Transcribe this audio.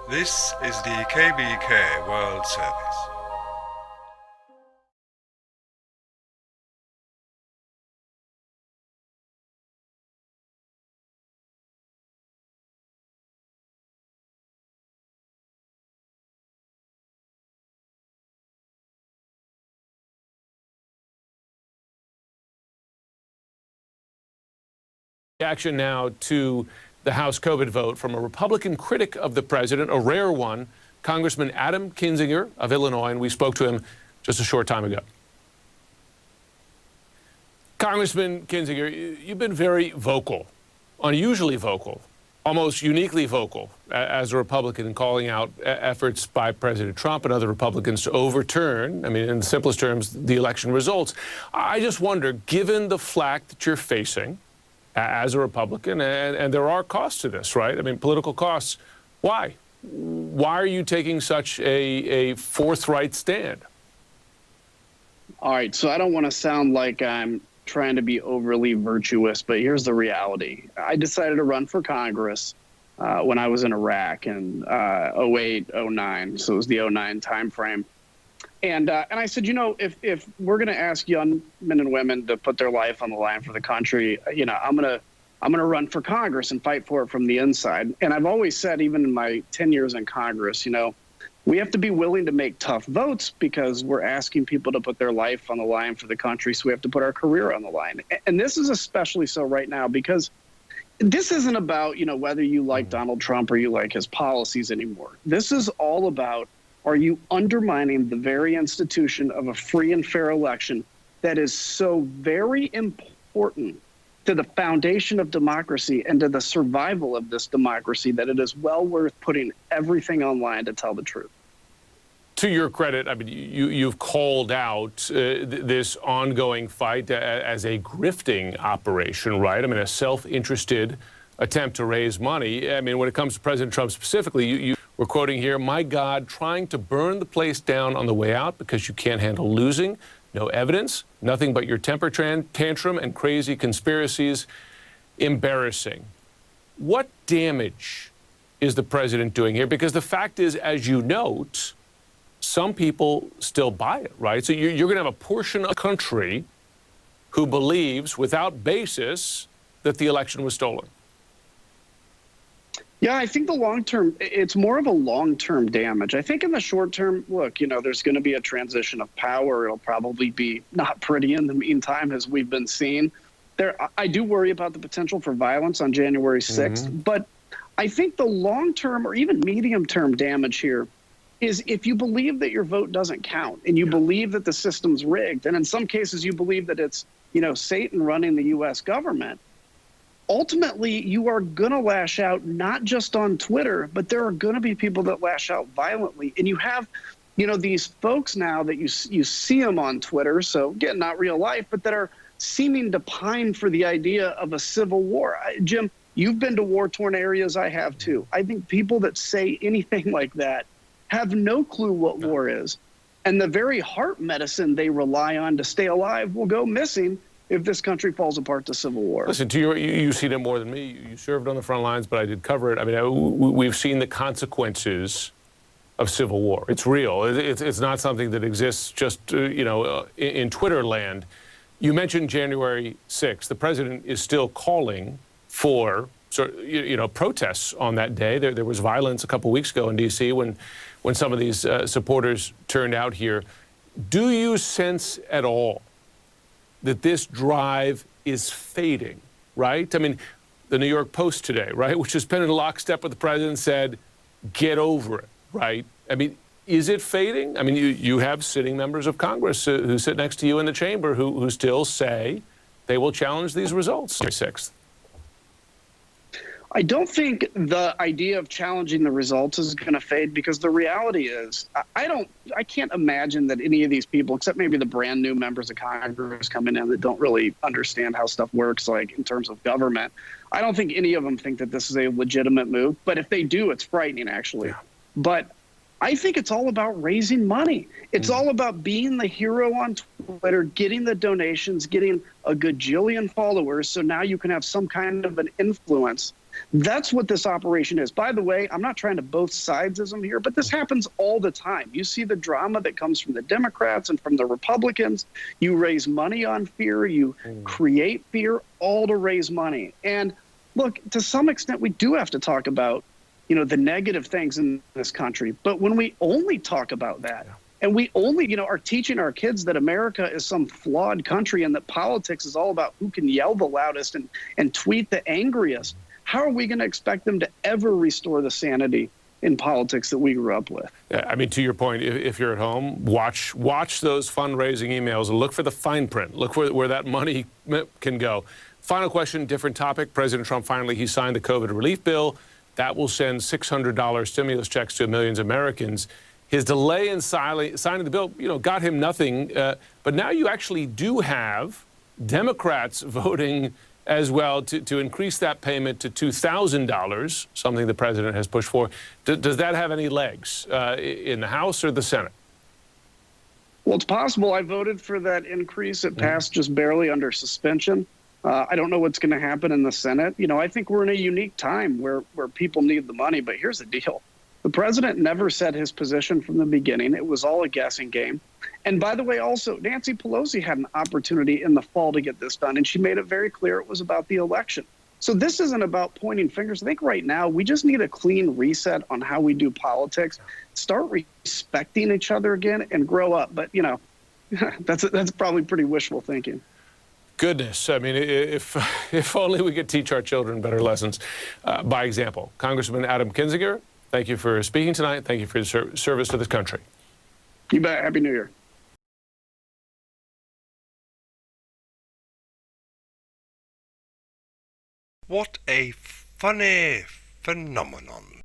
This is the KBK World Service. Reaction now to the House COVID vote from a Republican critic of the president, a rare one, Congressman Adam Kinzinger of Illinois, and we spoke to him just a short time ago. Congressman Kinzinger, you've been very vocal, unusually vocal, almost uniquely vocal as a Republican in calling out efforts by President Trump and other Republicans to overturn, I mean, in the simplest terms, the election results. I just wonder, given the flack that you're facing as a Republican, and there are costs to this, right? I mean, political costs. Why? Why are you taking such a forthright stand? All right, so I don't want to sound like I'm trying to be overly virtuous, but here's the reality. I decided to run for Congress when I was in Iraq in 08, 09, so it was the 09 timeframe. And I said, you know, if we're going to ask young men and women to put their life on the line for the country, you know, I'm gonna run for Congress and fight for it from the inside. And I've always said, even in my 10 years in Congress, you know, we have to be willing to make tough votes because we're asking people to put their life on the line for the country. So we have to put our career on the line. And this is especially so right now because this isn't about, you know, whether you like Donald Trump or you like his policies anymore. This is all about, are you undermining the very institution of a free and fair election that is so very important to the foundation of democracy and to the survival of this democracy that it is well worth putting everything online to tell the truth? To your credit, I mean, you've called out this ongoing fight as a grifting operation, right? I mean, a self-interested attempt to raise money. I mean, when it comes to President Trump specifically, we're quoting here, "My God, trying to burn the place down on the way out because you can't handle losing. No evidence, nothing but your temper tantrum and crazy conspiracies. Embarrassing." What damage is the president doing here? Because the fact is, as you note, some people still buy it, right? So you're going to have a portion of the country who believes, without basis, that the election was stolen. Yeah, I think the long term, it's more of a long-term damage. I think in the short term, look, you know, there's going to be a transition of power. It'll probably be not pretty in the meantime, as we've been seeing. I do worry about the potential for violence on January 6th. But I think the long-term or even medium-term damage here is if you believe that your vote doesn't count and you believe that the system's rigged, and in some cases you believe that it's, you know, Satan running the U.S. government, ultimately, you are going to lash out not just on Twitter, but there are going to be people that lash out violently. And you have, you know, these folks now that you see them on Twitter, so again, not real life, but that are seeming to pine for the idea of a civil war. Jim, you've been to war-torn areas. I have too. I think people that say anything like that have no clue what war is. And the very heart medicine they rely on to stay alive will go missing if this country falls apart to civil war. Listen, you've seen it more than me. You served on the front lines, but I did cover it. I mean, we've seen the consequences of civil war. It's real. It's not something that exists just, you know, in Twitter land. You mentioned January 6th. The president is still calling for, you know, protests on that day. There was violence a couple weeks ago in D.C. when some of these supporters turned out here. Do you sense at all that this drive is fading, right? I mean, the New York Post today, right, which has been in lockstep with the president, said, get over it, right? I mean, is it fading? I mean, you have sitting members of Congress who sit next to you in the chamber who still say they will challenge these results on January 6th. I don't think the idea of challenging the results is going to fade because the reality is I can't imagine that any of these people, except maybe the brand new members of Congress coming in that don't really understand how stuff works, like in terms of government, I don't think any of them think that this is a legitimate move. But if they do, it's frightening, actually. Yeah. But I think it's all about raising money. It's all about being the hero on Twitter, getting the donations, getting a gajillion followers. So now you can have some kind of an influence. That's what this operation is. By the way, I'm not trying to both sidesism here, but this happens all the time. You see the drama that comes from the Democrats and from the Republicans. You raise money on fear. You create fear, all to raise money. And look, to some extent, we do have to talk about, the negative things in this country. But when we only talk about that, and we only, are teaching our kids that America is some flawed country and that politics is all about who can yell the loudest and tweet the angriest, how are we going to expect them to ever restore the sanity in politics that we grew up with? Yeah, I mean, to your point, if you're at home, watch those fundraising emails and look for the fine print. Look where that money can go. Final question, different topic. President Trump he signed the COVID relief bill. That will send $600 stimulus checks to millions of Americans. His delay in signing the bill, got him nothing. But now you actually do have Democrats voting as well to increase that payment to $2,000, something the president has pushed for. Does that have any legs in the House or the Senate? Well, it's possible. I voted for that increase. It passed just barely under suspension. I don't know what's going to happen in the Senate. I think we're in a unique time where people need the money. But here's the deal. The president never said his position from the beginning. It was all a guessing game. And by the way, also, Nancy Pelosi had an opportunity in the fall to get this done, and she made it very clear it was about the election. So this isn't about pointing fingers. I think right now we just need a clean reset on how we do politics, start respecting each other again, and grow up. But, that's probably pretty wishful thinking. Goodness, I mean, if only we could teach our children better lessons by example. Congressman Adam Kinzinger, thank you for speaking tonight. Thank you for your service to this country. You bet. Happy New Year. What a funny phenomenon.